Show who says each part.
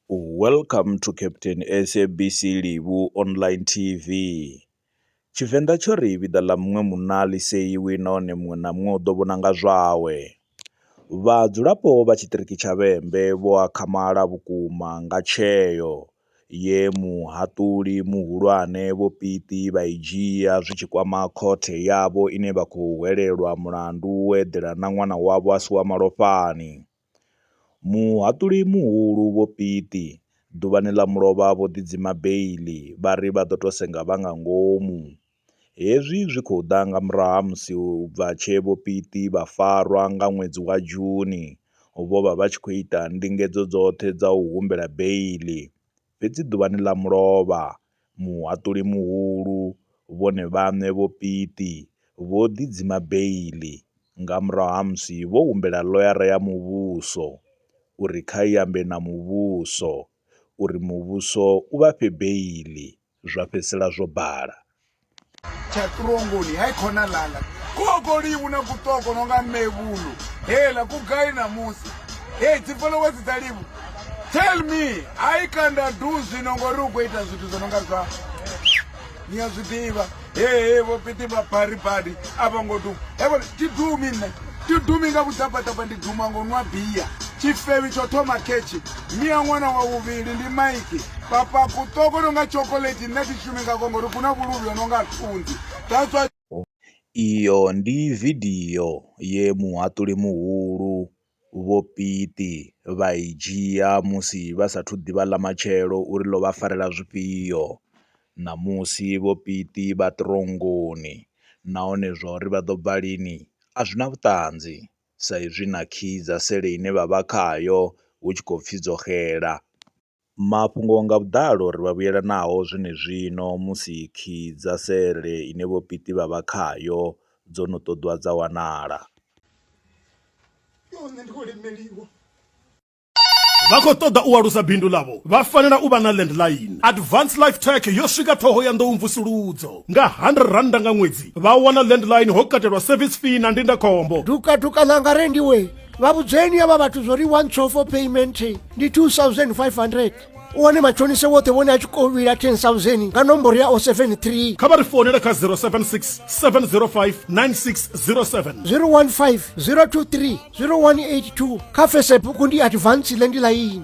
Speaker 1: Welcome to Captain SABC Livhu Online TV. Tshivenḓa tsho ri vhiḓa ḽa muṅwe munna ḽi seiwi nahone muṅwe na muṅwe u ḓo vhona nga zwawe. Vhadzulapo vha tshiṱiriki tsha Vhembe vho akhamala vhukuma nga tsheo ye muhaṱuli muhulwane Vho Piti vha i dzhia zwi tshi kwama khothe yavho ine vha khou hwelelwa mulandu wo eḓela na ṅwana wavho a si wa malofhani. Muhaṱuli muhulu Vho Piti ḓuvhani ḽa mulovha vho ḓidzima beiḽi vha ri vha ḓo tou senga vha nga ngomu. Hezwi zwi khou ḓa nga murahu ha musi u bva tshe Vho Piti vha farwa nga ṅwedzi wa Juni vho vha vha tshi khou ita ndingedzo dzoṱhe dza u humbela beiḽi. Fhedzi ḓuvhani ḽa mulovha muhaṱuli muhulu vhone vhaṋe Vho Piti vho ḓidzima beiḽi nga murahu ha musi vho humbela ḽoyara ya muvhuso uri kha i ambe na muvhuso uri muvhuso u vha fhe beiḽi, zwa fhedzisela zwo bala.
Speaker 2: Chaturongoni haikhona lala kogolivu na kutoko nonga mevulu hela kugai na musi hey tifolowe dzitalivu tell me aikanda do zwino ngori u khou ita zwithu zwo nonga zwa ni a zwiḓivha hey Vho Piti vha paripadi avha ngo duma yabo tidumi nga vhudzapatapa ndi duma ngo nwa bia chifevi tsho thoma khetshi mia ṅwana wa vhuvhili ndi maiki papa kutoko nonga chocolate nne tishumi nga ngori kuna vhuluvhi ho nonga thunzi that's why.
Speaker 1: Iyo ndi vidio ye muhaṱuli muhulu Vho Piti vha i dzhia musi vha sathu ḓivha ḽa matshelo uri ḽo vha farela zwifhio, na musi Vho Piti vha ṱirongoni nahone zwa uri vha ḓo bva lini a zwi na vhuṱanzi sa izwi na khi dza sele ine vha vha khayo hu tshi khou pfhi dzo xela. Mafhungo nga vhuḓalo ri vha vhuyelanaho zwenezwino musi khi dza sele ine Vho Piti vha vha khayo dzo no ṱoḓiwa dza wanala.
Speaker 3: Vha khou ṱoḓa u alusa bindu ḽavho vha fanela u vha na landline. Advanced Life Tech yo swika ṱhoho ya nḓou mvusuludzo nga R100 nga ṅwedzi vha wana landline ho katelwa service fee na ndindakhombo.
Speaker 4: Duka langa rendiwe vha vhudzeni ava vhathu zwo ri once off payment ndi 2500 u wane matshonise woṱhe vhone a tshi khou vhila 10000 nga nomboro ya 073
Speaker 3: kha vha ri founele kha 076 705 9607
Speaker 4: 015 023 0182 kha Facebook ndi Advanced Landline.